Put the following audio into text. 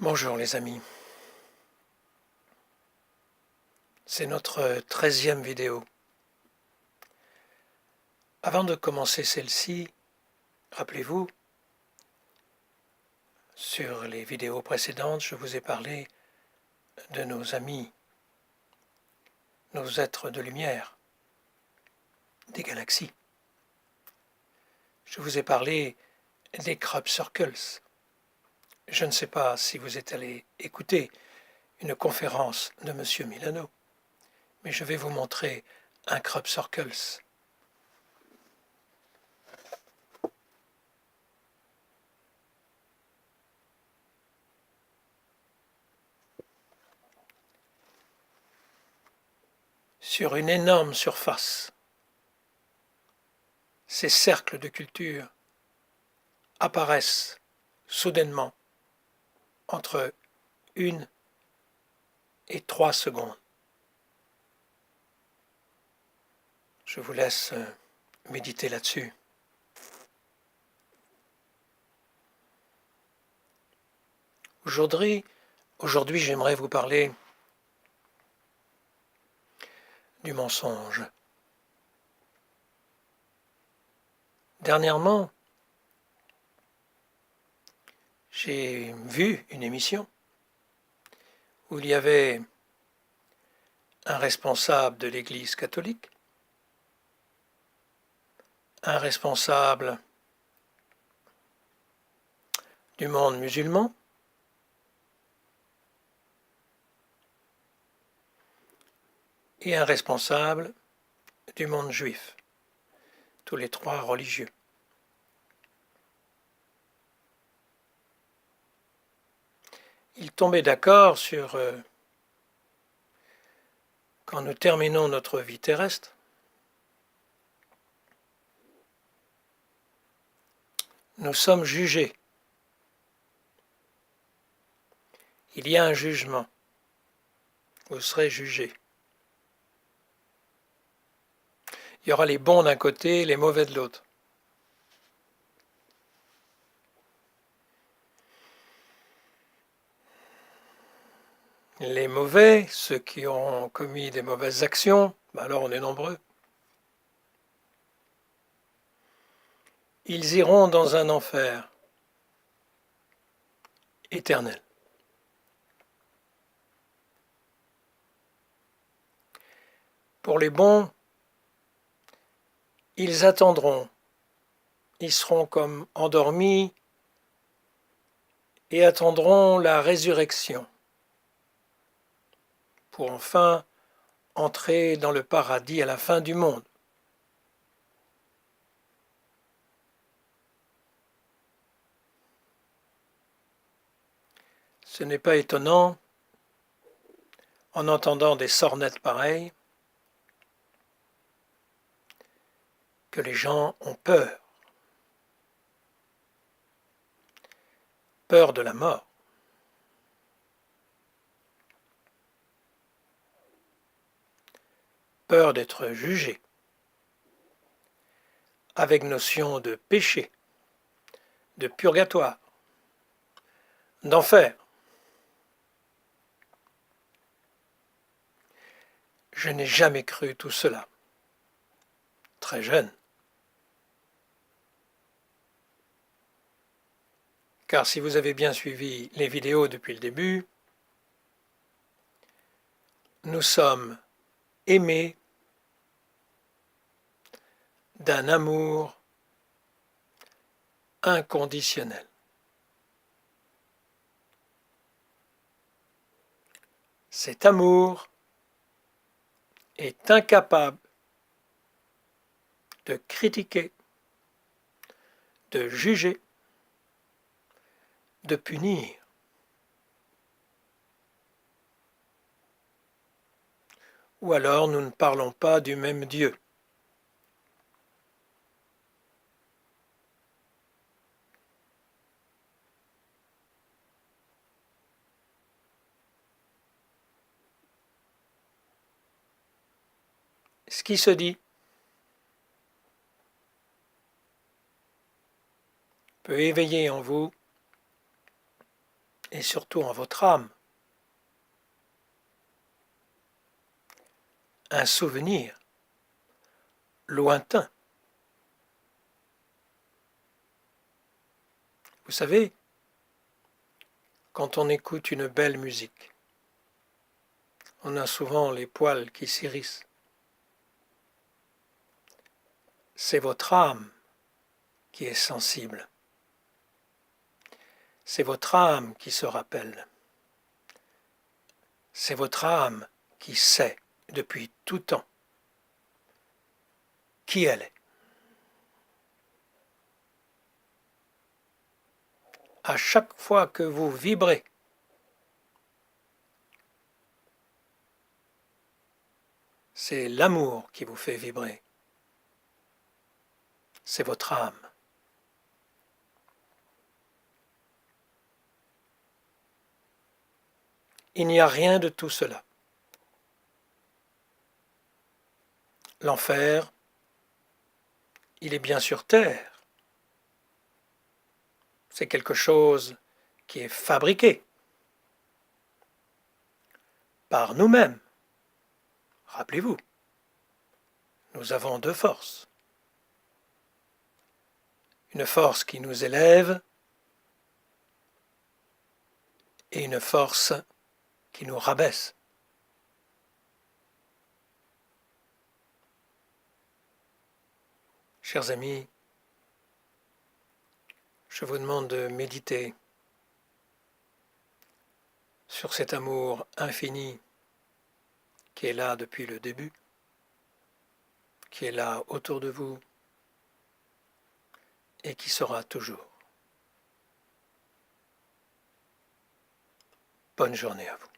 Bonjour les amis, c'est notre 13e vidéo. Avant de commencer celle-ci, rappelez-vous, sur les vidéos précédentes, je vous ai parlé de nos amis, nos êtres de lumière, des galaxies. Je vous ai parlé des crop circles. Je ne sais pas si vous êtes allé écouter une conférence de M. Milano, mais je vais vous montrer un crop circles. Sur une énorme surface. Ces cercles de culture apparaissent soudainement entre 1 et 3 secondes. Je vous laisse méditer là-dessus. Aujourd'hui, j'aimerais vous parler du mensonge. Dernièrement, j'ai vu une émission où il y avait un responsable de l'Église catholique, un responsable du monde musulman, et un responsable du monde juif, tous les trois religieux. Ils tombaient d'accord sur quand nous terminons notre vie terrestre, nous sommes jugés. Il y a un jugement. Vous serez jugés. Il y aura les bons d'un côté, les mauvais de l'autre. Les mauvais, ceux qui ont commis des mauvaises actions, alors on est nombreux. Ils iront dans un enfer éternel. Pour les bons, ils attendront. Ils seront comme endormis et attendront la résurrection pour enfin entrer dans le paradis à la fin du monde. Ce n'est pas étonnant, en entendant des sornettes pareilles, que les gens ont peur. Peur de la mort. Peur d'être jugé. Avec notion de péché, de purgatoire, d'enfer. Je n'ai jamais cru tout cela. Très jeune. Car si vous avez bien suivi les vidéos depuis le début, nous sommes aimés d'un amour inconditionnel. Cet amour est incapable de critiquer, de juger, de punir. Ou alors nous ne parlons pas du même Dieu. Ce qui se dit peut éveiller en vous et surtout en votre âme. Un souvenir lointain. Vous savez, quand on écoute une belle musique, on a souvent les poils qui s'hérissent. C'est votre âme qui est sensible. C'est votre âme qui se rappelle. C'est votre âme qui sait depuis tout temps qui elle est. À chaque fois que vous vibrez, c'est l'amour qui vous fait vibrer. C'est votre âme. Il n'y a rien de tout cela. L'enfer, il est bien sur terre. C'est quelque chose qui est fabriqué par nous-mêmes. Rappelez-vous, nous avons deux forces. Une force qui nous élève et une force qui nous rabaisse. Chers amis, je vous demande de méditer sur cet amour infini qui est là depuis le début, qui est là autour de vous et qui sera toujours. Bonne journée à vous.